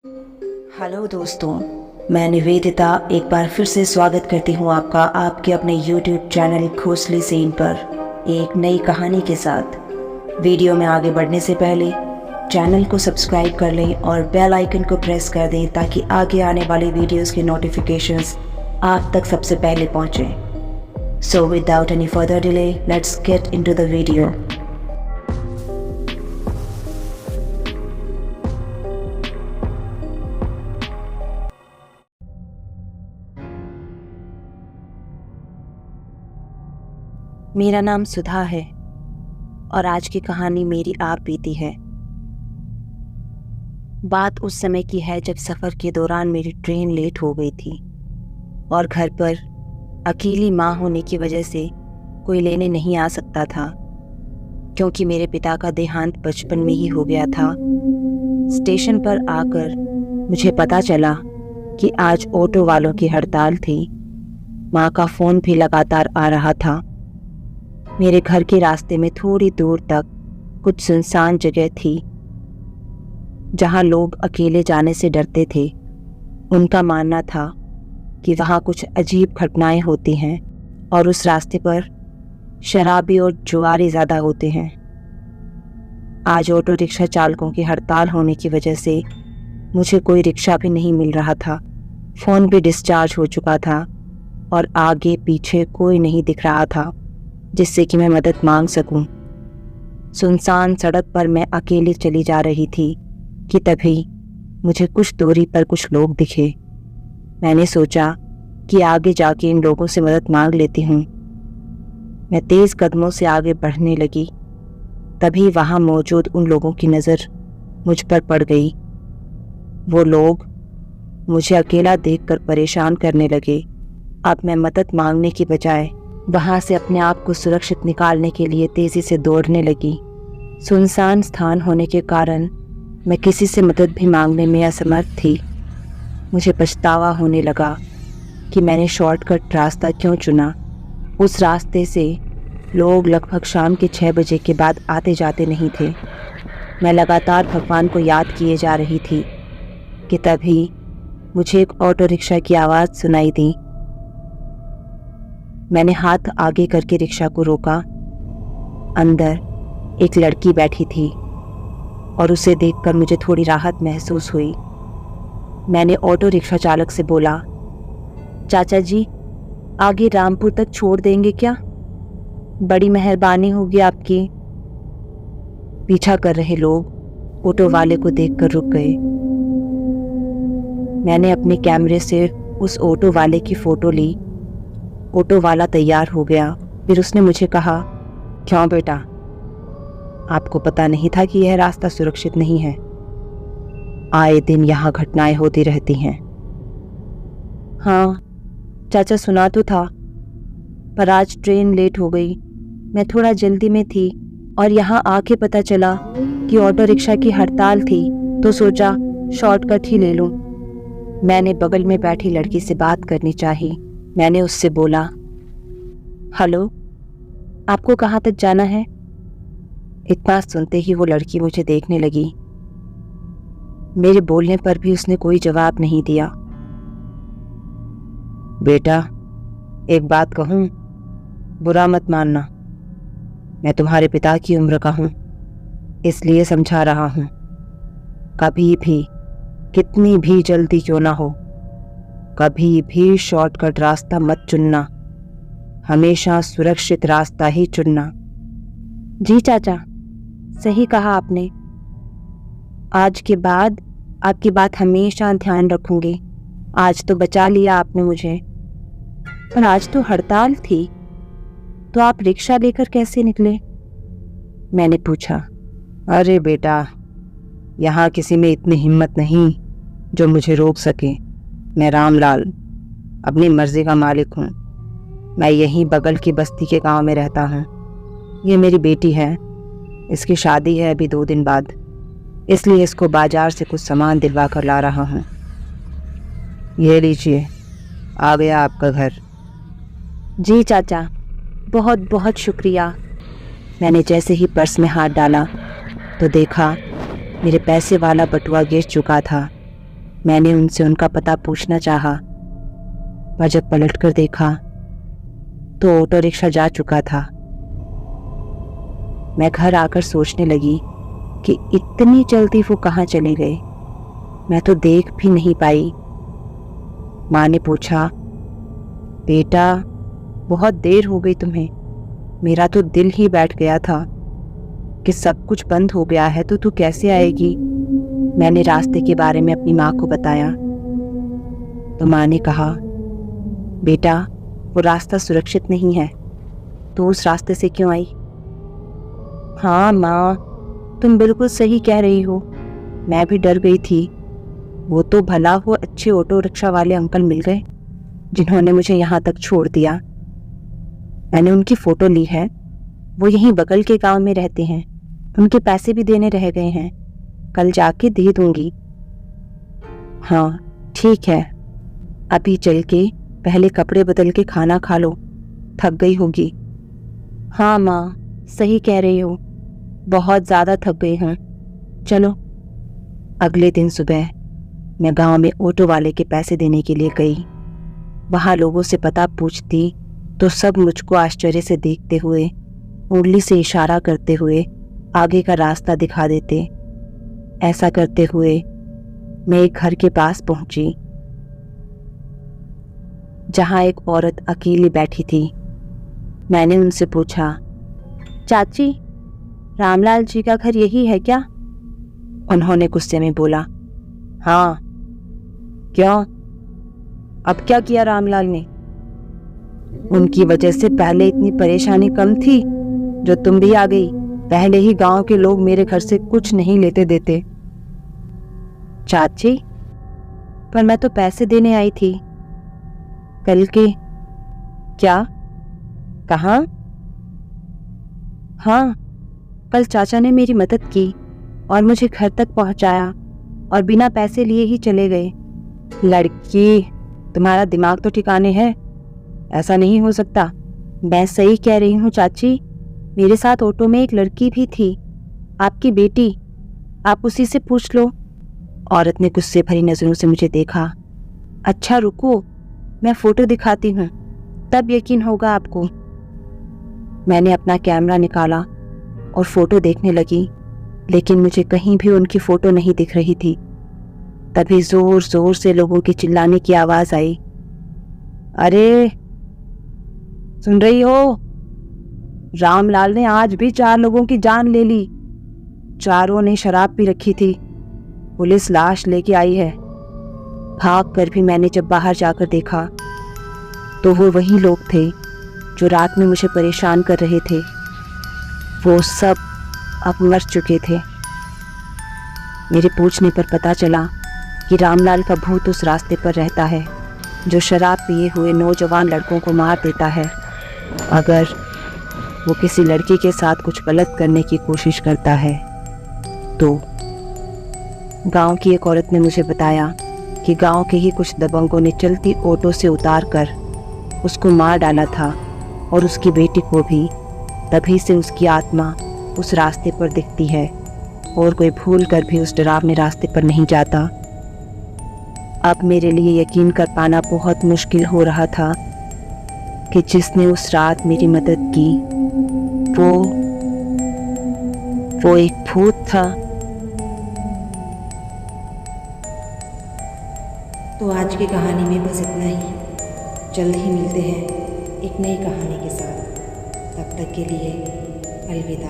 Hello दोस्तों, मैं निवेदिता एक बार फिर से स्वागत करती हूँ आपका आपके अपने YouTube चैनल घोंसले सीन पर एक नई कहानी के साथ। वीडियो में आगे बढ़ने से पहले चैनल को सब्सक्राइब कर लें और बेल आइकन को प्रेस कर दें ताकि आगे आने वाले वीडियोस के नोटिफिकेशंस आप तक सबसे पहले पहुँचें। So without any further delay, let's get into the video. मेरा नाम सुधा है और आज की कहानी मेरी आप बीती है। बात उस समय की है जब सफ़र के दौरान मेरी ट्रेन लेट हो गई थी और घर पर अकेली माँ होने की वजह से कोई लेने नहीं आ सकता था, क्योंकि मेरे पिता का देहांत बचपन में ही हो गया था। स्टेशन पर आकर मुझे पता चला कि आज ऑटो वालों की हड़ताल थी। माँ का फ़ोन भी लगातार आ रहा था। मेरे घर के रास्ते में थोड़ी दूर तक कुछ सुनसान जगह थी जहां लोग अकेले जाने से डरते थे। उनका मानना था कि वहां कुछ अजीब घटनाएं होती हैं और उस रास्ते पर शराबी और जुआरी ज़्यादा होते हैं। आज ऑटो रिक्शा चालकों की हड़ताल होने की वजह से मुझे कोई रिक्शा भी नहीं मिल रहा था। फ़ोन भी डिस्चार्ज हो चुका था और आगे पीछे कोई नहीं दिख रहा था जिससे कि मैं मदद मांग सकूं। सुनसान सड़क पर मैं अकेली चली जा रही थी कि तभी मुझे कुछ दूरी पर कुछ लोग दिखे। मैंने सोचा कि आगे जाके इन लोगों से मदद मांग लेती हूँ। मैं तेज़ कदमों से आगे बढ़ने लगी, तभी वहाँ मौजूद उन लोगों की नज़र मुझ पर पड़ गई। वो लोग मुझे अकेला देखकर परेशान करने लगे। अब मैं मदद मांगने की बजाय वहाँ से अपने आप को सुरक्षित निकालने के लिए तेज़ी से दौड़ने लगी। सुनसान स्थान होने के कारण मैं किसी से मदद भी मांगने में असमर्थ थी। मुझे पछतावा होने लगा कि मैंने शॉर्टकट रास्ता क्यों चुना। उस रास्ते से लोग लगभग शाम के 6 बजे के बाद आते जाते नहीं थे। मैं लगातार भगवान को याद किए जा रही थी कि तभी मुझे एक ऑटो रिक्शा की आवाज़ सुनाई दी। मैंने हाथ आगे करके रिक्शा को रोका। अंदर एक लड़की बैठी थी और उसे देखकर मुझे थोड़ी राहत महसूस हुई। मैंने ऑटो रिक्शा चालक से बोला, चाचा जी, आगे रामपुर तक छोड़ देंगे क्या? बड़ी मेहरबानी होगी आपकी। पीछा कर रहे लोग ऑटो वाले को देखकर रुक गए। मैंने अपने कैमरे से उस ऑटो वाले की फ़ोटो ली। ऑटो वाला तैयार हो गया। फिर उसने मुझे कहा, क्यों बेटा, आपको पता नहीं था कि यह रास्ता सुरक्षित नहीं है? आए दिन यहाँ घटनाएं होती रहती हैं। हाँ चाचा, सुना तो था, पर आज ट्रेन लेट हो गई। मैं थोड़ा जल्दी में थी और यहाँ आके पता चला कि ऑटो रिक्शा की हड़ताल थी, तो सोचा शॉर्टकट ही ले लूँ। मैंने बगल में बैठी लड़की से बात करनी चाही। मैंने उससे बोला, हेलो, आपको कहाँ तक जाना है? इतना सुनते ही वो लड़की मुझे देखने लगी। मेरे बोलने पर भी उसने कोई जवाब नहीं दिया। बेटा, एक बात कहूँ, बुरा मत मानना। मैं तुम्हारे पिता की उम्र का हूँ, इसलिए समझा रहा हूँ। कभी भी, कितनी भी जल्दी क्यों ना हो, कभी भी शॉर्टकट रास्ता मत चुनना। हमेशा सुरक्षित रास्ता ही चुनना। जी चाचा, सही कहा आपने। आज के बाद आपकी बात हमेशा ध्यान रखूंगी। आज तो बचा लिया आपने मुझे, पर आज तो हड़ताल थी, तो आप रिक्शा लेकर कैसे निकले? मैंने पूछा। अरे बेटा, यहाँ किसी में इतनी हिम्मत नहीं जो मुझे रोक सके। मैं रामलाल अपनी मर्जी का मालिक हूँ। मैं यहीं बगल की बस्ती के गांव में रहता हूँ। ये मेरी बेटी है, इसकी शादी है अभी 2 दिन बाद, इसलिए इसको बाजार से कुछ सामान दिलवा कर ला रहा हूँ। ये लीजिए, आ गया आपका घर। जी चाचा, बहुत बहुत शुक्रिया। मैंने जैसे ही पर्स में हाथ डाला तो देखा मेरे पैसे वाला बटुआ गिर चुका था। मैंने उनसे उनका पता पूछना चाहा, पर जब पलटकर देखा तो ऑटो रिक्शा जा चुका था। मैं घर आकर सोचने लगी कि इतनी जल्दी वो कहाँ चले गए। मैं तो देख भी नहीं पाई। माँ ने पूछा, बेटा बहुत देर हो गई तुम्हें। मेरा तो दिल ही बैठ गया था कि सब कुछ बंद हो गया है तो तू कैसे आएगी। मैंने रास्ते के बारे में अपनी माँ को बताया तो माँ ने कहा, बेटा वो रास्ता सुरक्षित नहीं है, तो उस रास्ते से क्यों आई। हाँ माँ, तुम बिल्कुल सही कह रही हो। मैं भी डर गई थी। वो तो भला हो अच्छे ऑटो रिक्शा वाले अंकल मिल गए जिन्होंने मुझे यहाँ तक छोड़ दिया। मैंने उनकी फ़ोटो ली है। वो यहीं बगल के गांव में रहते हैं। उनके पैसे भी देने रह गए हैं। कल जाके दे दूंगी। हाँ ठीक है, अभी चल के पहले कपड़े बदल के खाना खा लो, थक गई होगी। हाँ माँ, सही कह रही हो, बहुत ज़्यादा थक गई हूँ। चलो। अगले दिन सुबह मैं गांव में ऑटो वाले के पैसे देने के लिए गई। वहाँ लोगों से पता पूछती तो सब मुझको आश्चर्य से देखते हुए, उंगली से इशारा करते हुए आगे का रास्ता दिखा देते। ऐसा करते हुए मैं एक घर के पास पहुंची जहां एक औरत अकेली बैठी थी। मैंने उनसे पूछा, चाची रामलाल जी का घर यही है क्या। उन्होंने गुस्से में बोला, हाँ। क्यों, अब क्या किया रामलाल ने। उनकी वजह से पहले इतनी परेशानी कम थी जो तुम भी आ गई। पहले ही गांव के लोग मेरे घर से कुछ नहीं लेते देते। चाची, पर मैं तो पैसे देने आई थी कल के। क्या, कहाँ। हाँ, कल चाचा ने मेरी मदद की और मुझे घर तक पहुंचाया और बिना पैसे लिए ही चले गए। लड़की, तुम्हारा दिमाग तो ठिकाने है। ऐसा नहीं हो सकता। मैं सही कह रही हूँ चाची, मेरे साथ ऑटो में एक लड़की भी थी, आपकी बेटी। आप उसी से पूछ लो। औरत ने गुस्से भरी नजरों से मुझे देखा। अच्छा रुको, मैं फोटो दिखाती हूँ, तब यकीन होगा आपको। मैंने अपना कैमरा निकाला और फोटो देखने लगी, लेकिन मुझे कहीं भी उनकी फोटो नहीं दिख रही थी। तभी जोर जोर से लोगों के चिल्लाने की आवाज आई, अरे सुन रही हो, रामलाल ने आज भी 4 लोगों की जान ले ली। चारों ने शराब पी रखी थी। पुलिस लाश लेके आई है। भाग कर भी मैंने जब बाहर जाकर देखा तो वो वही लोग थे जो रात में मुझे परेशान कर रहे थे। वो सब अब मर चुके थे। मेरे पूछने पर पता चला कि रामलाल का भूत उस रास्ते पर रहता है जो शराब पिए हुए नौजवान लड़कों को मार देता है अगर वो किसी लड़की के साथ कुछ गलत करने की कोशिश करता है तो। गांव की एक औरत ने मुझे बताया कि गांव के ही कुछ दबंगों ने चलती ऑटो से उतार कर उसको मार डाला था और उसकी बेटी को भी। तभी से उसकी आत्मा उस रास्ते पर दिखती है और कोई भूल कर भी उस डरावने रास्ते पर नहीं जाता। अब मेरे लिए यकीन कर पाना बहुत मुश्किल हो रहा था कि जिसने उस रात मेरी मदद की वो एक भूत था। तो आज की कहानी में बस इतना ही। जल्द ही मिलते हैं एक नई कहानी के साथ। तब तक के लिए अलविदा।